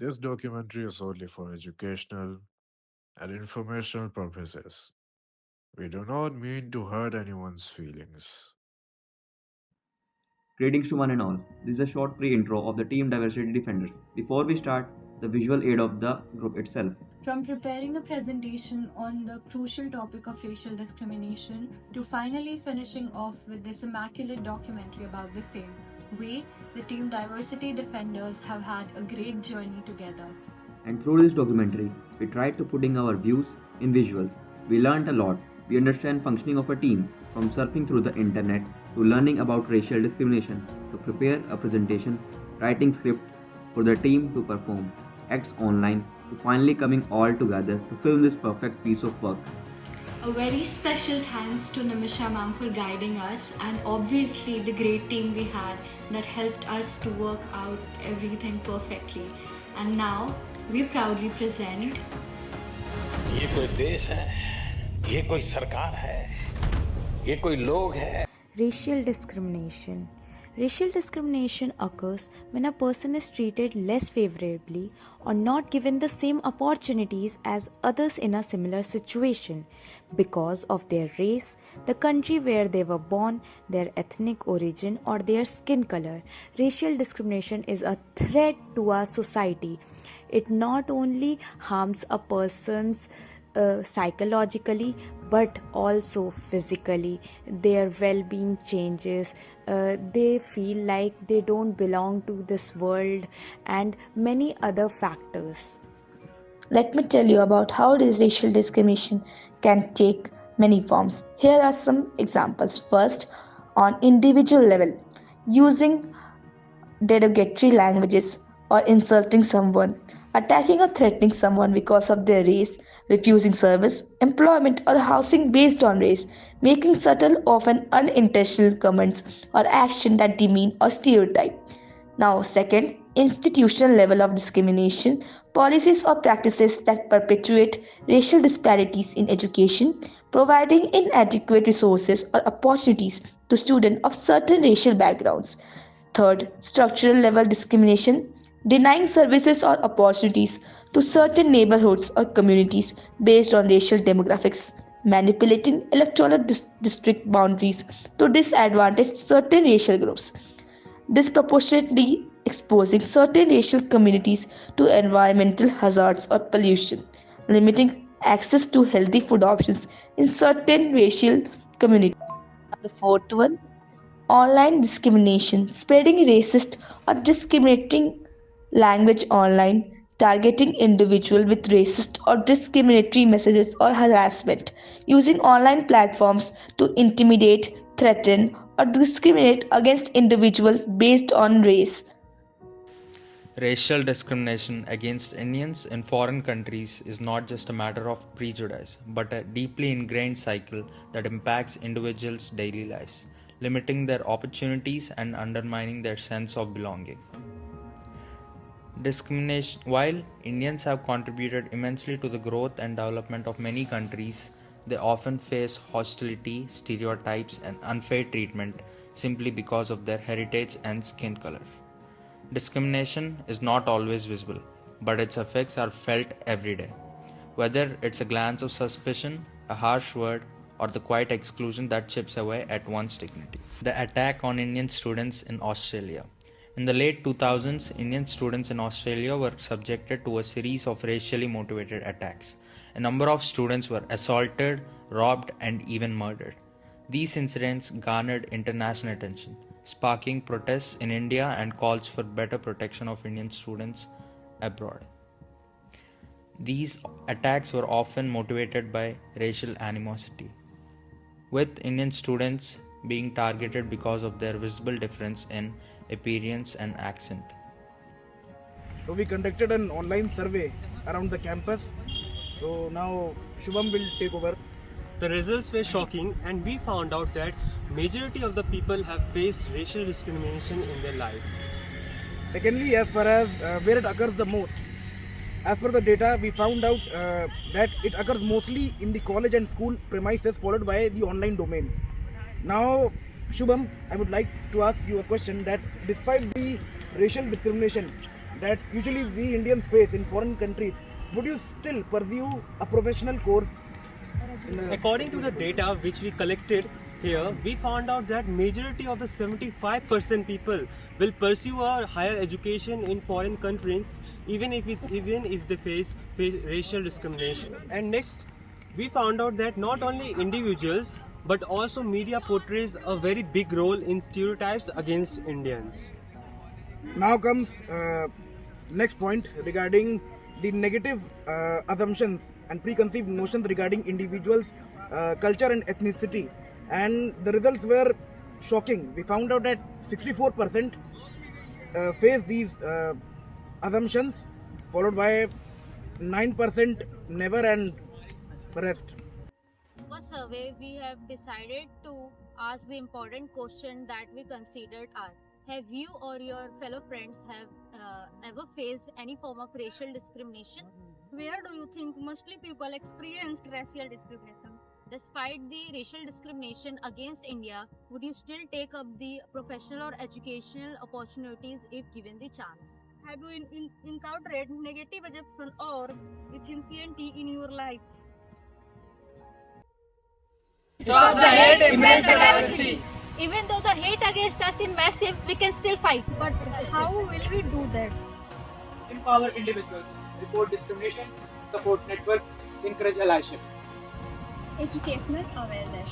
This documentary is only for educational and informational purposes. We do not mean to hurt anyone's feelings. Greetings to one and all. This is a short pre intro of the Team Diversity Defenders. Before we start, the visual aid of the group itself. From preparing a presentation on the crucial topic of racial discrimination to finally finishing off with this immaculate documentary about the same, we, the Team Diversity Defenders, have had a great journey together. And through this documentary, we tried to putting our views in visuals. We learned a lot. We understand functioning of a team, from surfing through the internet to learning about racial discrimination, to prepare a presentation, writing script for the team to perform, acts online, to finally coming all together to film this perfect piece of work. A very special thanks to Nimisha ma'am for guiding us, and obviously the great team we had that helped us to work out everything perfectly. And now we proudly present ये कोई देश है, ये कोई सरकार है, ये कोई लोग है. Racial discrimination. Racial discrimination occurs when a person is treated less favorably or not given the same opportunities as others in a similar situation because of their race, the country where they were born, their ethnic origin, or their skin color. Racial discrimination is a threat to our society. It not only harms a person's psychologically but also physically. Their well-being changes. They feel like they don't belong to this world, and many other factors. Let me tell you about how this racial discrimination can take many forms. Here are some examples. First, on individual level, using derogatory languages or insulting someone, attacking or threatening someone because of their race, refusing service, employment, or housing based on race, making subtle, often unintentional comments or action that demean or stereotype. Now, second, institutional level of discrimination, policies or practices that perpetuate racial disparities in education, providing inadequate resources or opportunities to students of certain racial backgrounds. Third, structural level discrimination, denying services or opportunities to certain neighborhoods or communities based on racial demographics, manipulating electoral district boundaries to disadvantage certain racial groups, disproportionately exposing certain racial communities to environmental hazards or pollution, limiting access to healthy food options in certain racial communities. The fourth one, online discrimination, spreading racist or discriminating language online, targeting individuals with racist or discriminatory messages or harassment, using online platforms to intimidate, threaten, or discriminate against individuals based on race. Racial discrimination against Indians in foreign countries is not just a matter of prejudice, but a deeply ingrained cycle that impacts individuals' daily lives, limiting their opportunities and undermining their sense of belonging. Discrimination. While Indians have contributed immensely to the growth and development of many countries, they often face hostility, stereotypes, and unfair treatment simply because of their heritage and skin color. Discrimination is not always visible, but its effects are felt every day. Whether it's a glance of suspicion, a harsh word, or the quiet exclusion that chips away at one's dignity. The attack on Indian students in Australia. In the late 2000s, Indian students in Australia were subjected to a series of racially motivated attacks. A number of students were assaulted, robbed, and even murdered. These incidents garnered international attention, sparking protests in India and calls for better protection of Indian students abroad. These attacks were often motivated by racial animosity, with Indian students being targeted because of their visible difference in appearance and accent. So we conducted an online survey around the campus. So now Shubham will take over. The results were shocking, and we found out that majority of the people have faced racial discrimination in their life. Secondly, as far as where it occurs the most, as per the data, we found out that it occurs mostly in the college and school premises, followed by the online domain. Now, Shubham, I would like to ask you a question that despite the racial discrimination, that usually we Indians face in foreign countries, would you still pursue a professional course? According to the data which we collected here, we found out that majority of the 75% people will pursue a higher education in foreign countries even if they face racial discrimination. And next, we found out that not only individuals but also media portrays a very big role in stereotypes against Indians. Now comes next point regarding the negative assumptions and preconceived notions regarding individuals' culture and ethnicity, and the results were shocking. We found out that 64% face these assumptions, followed by 9% never, and the rest. For survey, we have decided to ask the important question that we considered are: have you or your fellow friends have ever faced any form of racial discrimination? Where do you think mostly people experienced racial discrimination? Despite the racial discrimination against India, would you still take up the professional or educational opportunities if given the chance? Have you encountered negative assumption or ethnicity in your lives? Stop the hate, embrace the diversity. Even though the hate against us is massive, we can still fight. But how will we do that? Empower individuals, report discrimination, support network, encourage allyship. Educational awareness.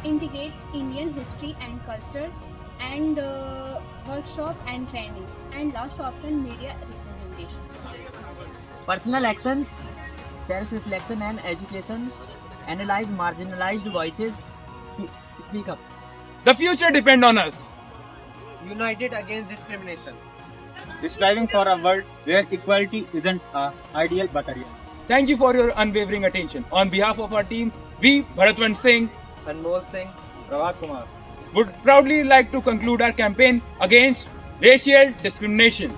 Integrate Indian history and culture, and workshop and training. And last option, media representation. Personal actions, self-reflection and education. Analyze marginalized voices. Speak up. The future depends on us. United against discrimination. Striving for a world where equality isn't an ideal but a real. Thank you for your unwavering attention. On behalf of our team, we, Bharatwan Singh, Anmol Singh, Pravat Kumar, would proudly like to conclude our campaign against racial discrimination.